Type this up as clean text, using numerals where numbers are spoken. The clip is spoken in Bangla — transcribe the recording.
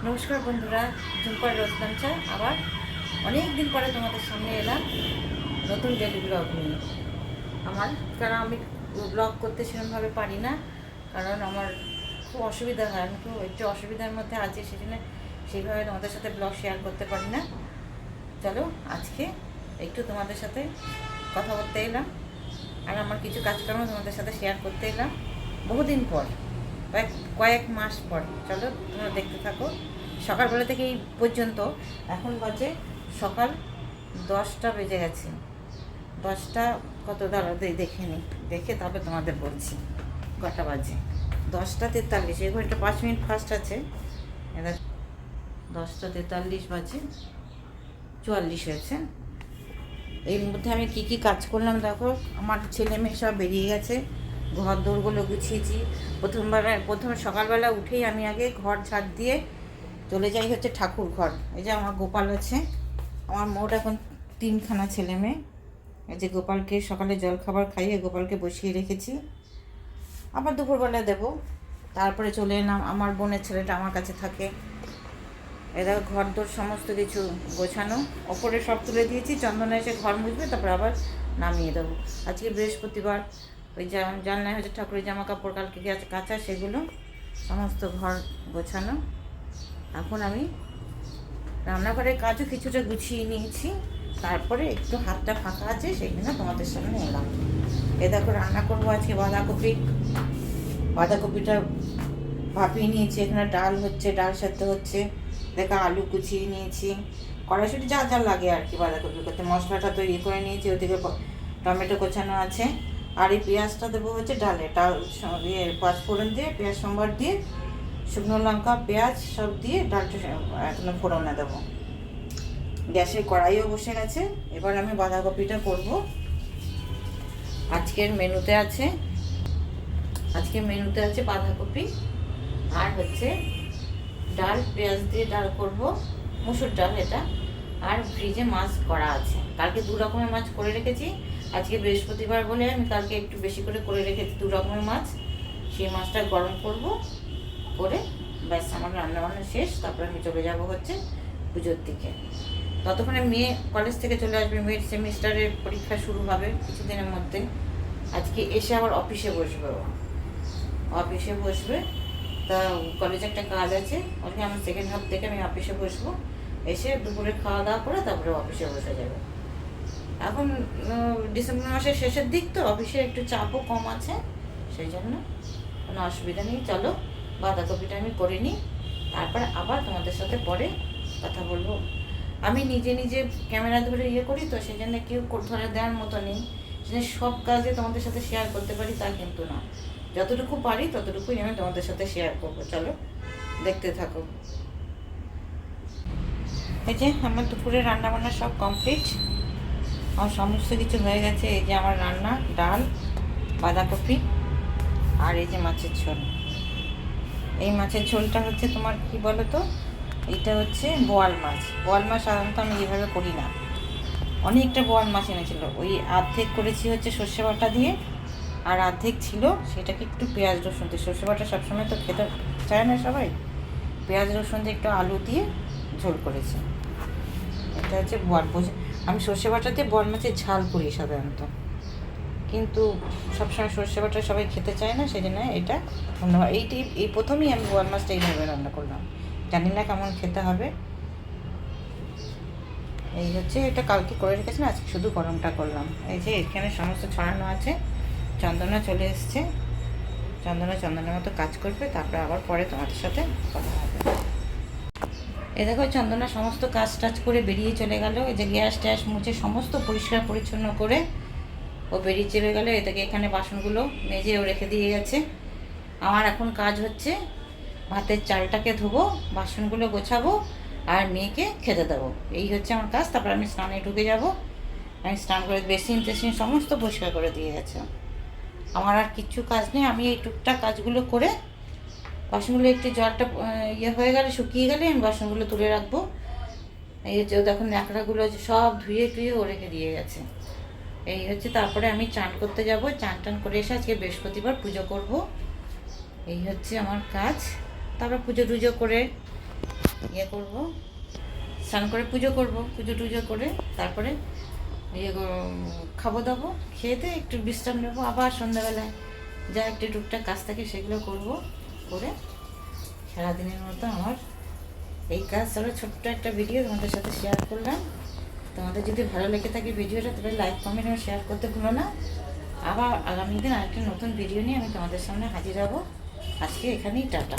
নমস্কার বন্ধুরা, ঝুম্পার রত্নাঞ্চা আবার অনেক দিন পরে তোমাদের সামনে এলাম নতুন ডেলি ব্লগ নিয়ে। কারণ আমি ব্লগ করতে সেরকমভাবে পারি না, কারণ আমার খুব অসুবিধা হয়। আমি খুব একটু অসুবিধার মধ্যে আছি, সেজন্য সেইভাবে তোমাদের সাথে ব্লগ শেয়ার করতে পারি না। চলো আজকে একটু তোমাদের সাথে কথা বলতে এলাম, আর আমার কিছু কাজকর্ম তোমাদের সাথে শেয়ার করতে এলাম বহুদিন পর, কয়েক মাস পর। চলো তোমরা দেখতে থাকো সকালবেলা থেকে এই পর্যন্ত। এখন বাজে সকাল 10টা বেজে গেছে। 10টা কত দাঁড়া দেখে নিই, দেখে তবে তোমাদের বলছি কটা বাজে। 10টা 43, এই ঘড়িটা 5 মিনিট ফাস্ট আছে। এবার 10টা 43 বাজে, 44 হয়েছে। এর মধ্যে আমি কি কি কাজ করলাম দেখো। আমার ছেলে মেয়ে সব বেরিয়ে গেছে, ঘর দৌড়গুলো গুছিয়েছি। প্রথমে সকালবেলা উঠেই আমি আগে ঘর ঝাড় দিয়ে চলে যাই হচ্ছে ঠাকুর ঘর। এই যে আমার গোপাল আছে, আমার মোট এখন 3খানা ছেলে মেয়ে। এই যে গোপালকে সকালে জলখাবার খাইয়ে গোপালকে বসিয়ে রেখেছি, আবার দুপুরবেলা দেবো। তারপরে চলে এলাম, আমার বোনের ছেলেটা আমার কাছে থাকে। এরা ঘর দোর সমস্ত কিছু গোছানো, ওপরে সব তুলে দিয়েছি। চন্দনা এসে ঘর মুছবে, তারপর আবার নামিয়ে দেবো। আজকে বৃহস্পতিবার, ওই জানলায় হচ্ছে ঠাকুরের জামা কাপড় কালকে কাঁচা, সেগুলো সমস্ত ঘর গোছানো। এখন আমি রান্নাঘরের কাজও কিছুটা গুছিয়ে নিয়েছি, তারপরে একটু হাতটা ফাঁকা আছে, সেই জন্য তোমাদের সামনে এলাম। এ দেখো রান্না করবো আজকে বাঁধাকপিটা ভাপিয়ে নিয়েছি। এখানে ডাল হচ্ছে, ডাল সেদ্ধ হচ্ছে। দেখো আলু কুচিয়ে নিয়েছি, কড়াইশুঁটি যা যা লাগে আর কি বাঁধাকপি করতে। মশলাটা তো ইয়ে করে নিয়েছি, ওদিকে টমেটো কোচানো আছে। আর এই পেঁয়াজটা দেবো হচ্ছে ডালে, ইয়ে পাঁচফোড়ন দিয়ে, পেঁয়াজ সম্বার দিয়ে, শুকনো লঙ্কা পেঁয়াজ সব দিয়ে ডালটা এখন ফোড়নে দেবো। গ্যাসের কড়াইও বসে গেছে। এবার আমি বাঁধাকপিটা করব। আজকের মেনুতে আছে বাঁধাকপি, আর হচ্ছে ডাল, পেঁয়াজ দিয়ে ডাল করব, মুসুর ডাল এটা। আর ফ্রিজে মাছ করা আছে, কালকে 2 রকমের মাছ করে রেখেছি। আজকে বৃহস্পতিবার বলে আমি কালকে একটু বেশি করে রেখেছি 2 রকমের মাছ। সেই মাছটা গরম করব, করে ব্যাস আমার রান্নাবান্না শেষ। তারপরে আমি চলে যাব হচ্ছে পুজোর দিকে। ততক্ষণে মেয়ে কলেজ থেকে চলে আসবে, মেয়ের সেমিস্টারের পরীক্ষা শুরু হবে কিছুদিনের মধ্যে। আজকে এসে আবার অফিসে বসবে। তা কলেজে একটা কাজ আছে, ওকে আমার সেকেন্ড হাফ থেকে আমি অফিসে বসবো। এসে দুপুরে খাওয়া দাওয়া করে তারপরে অফিসে বসে যাবে। এখন ডিসেম্বর মাসের শেষের দিক তো, অফিসে একটু চাপও কম আছে, সেই জন্য কোনো অসুবিধা নেই। চলো বাঁধাকপিটা আমি করে নিই, তারপর আবার তোমাদের সাথে পরে কথা বলবো। আমি নিজে ক্যামেরা ধরে ইয়ে করি তো, সেই জন্য কেউ ধরে দেওয়ার মতো নেই। সেজন্য সব কাজে তোমাদের সাথে শেয়ার করতে পারি তা কিন্তু না, যতটুকু পারি ততটুকুই আমি তোমাদের সাথে শেয়ার করবো। চলো দেখতে থাকো। এই যে আমার দুপুরে রান্নাবান্না সব কমপ্লিট, আমার সমস্ত কিছু হয়ে গেছে। এই যে আমার রান্না, ডাল, বাঁধাকপি, আর এই যে মাছের ঝোল। এই মাছের ঝোলটা হচ্ছে তোমার কি বলো তো, এটা হচ্ছে বোয়াল মাছ। সাধারণত আমি এইভাবে করি না। অনেকটা বোয়াল মাছ এনেছিল, ওই অর্ধেক করেছি হচ্ছে সর্ষে বাটা দিয়ে, আর অর্ধেক ছিল সেটাকে একটু পেঁয়াজ রসুন দিয়ে। সর্ষে বাটা সবসময় তো খেতে চায় না সবাই, পেঁয়াজ রসুন দিয়ে একটু আলু দিয়ে ঝোল করেছি। এটা হচ্ছে আমি সর্ষে বাটা দিয়ে বোয়াল মাছের ঝাল করি সাধারণত, কিন্তু সবসময় সর্ষে বাটা সবাই খেতে চায় না, সেই জন্য এটা অন্যভাবে এই প্রথমেই আমি বোয়াল মাছটা এইভাবে রান্না করলাম। জানি না কেমন খেতে হবে। এই হচ্ছে, এটা কালকে করে রেখেছি না, আজকে শুধু গরমটা করলাম। এই যে এখানে সমস্ত ছড়ানো আছে। চন্দনা চলে এসছে, চন্দনের মতো কাজ করবে, তারপরে আবার পরে তোমাদের সাথে কথা হবে। এ দেখো চন্দনা সমস্ত কাজ টাজ করে বেরিয়ে চলে গেল। এই যে গ্যাস ট্যাস মুছে সমস্ত পরিষ্কার পরিচ্ছন্ন করে ও বেরিয়ে চলে গেল। এটাকে এখানে বাসনগুলো মেজেও রেখে দিয়ে গেছে। আমার এখন কাজ হচ্ছে ভাতের চালটাকে ধোবো, বাসনগুলো গোছাবো, আর মেয়েকে খেতে দেবো। এই হচ্ছে আমার কাজ। তারপর আমি স্নানে ঢুকে যাব। আমি স্নান করে বেসিন টেসিন সমস্ত পরিষ্কার করে দিয়ে গেছে। আমার আর কিচ্ছু কাজ নেই। আমি এই টুকটাক কাজগুলো করে বাসনগুলো একটু জলটা ইয়ে হয়ে গেলে, শুকিয়ে গেলে আমি বাসনগুলো তুলে রাখবো। এই হচ্ছে দেখুন ন্যাকড়াগুলো সব ধুয়ে ও রেখে দিয়ে গেছে। এই হচ্ছে, তারপরে আমি চান করতে যাব। চান করে এসে আজকে বৃহস্পতিবার পুজো করব। এই হচ্ছে আমার কাজ। তারপর পুজো টুজো করে ইয়ে করবো, স্নান করে পুজো করবো, পুজো টুজো করে তারপরে ইয়ে খাবো দাবো, খেয়ে দিয়ে একটু বিশ্রাম নেবো, আবার সন্ধ্যাবেলায় যা একটু টুকটাক কাজ থাকে সেগুলো করবো, করে সারাদিনের মতো আমার এই কাজ। চলো ছোট্ট একটা ভিডিও তোমাদের সাথে শেয়ার করলাম। তোমাদের যদি ভালো লেগে থাকে ভিডিওটা, তবে লাইক কমেন্ট এবং শেয়ার করতে ভুলো না। আবার আগামী দিন আরেকটা নতুন ভিডিও নিয়ে আমি তোমাদের সামনে হাজির হব। আজকে এখানেই টাটা।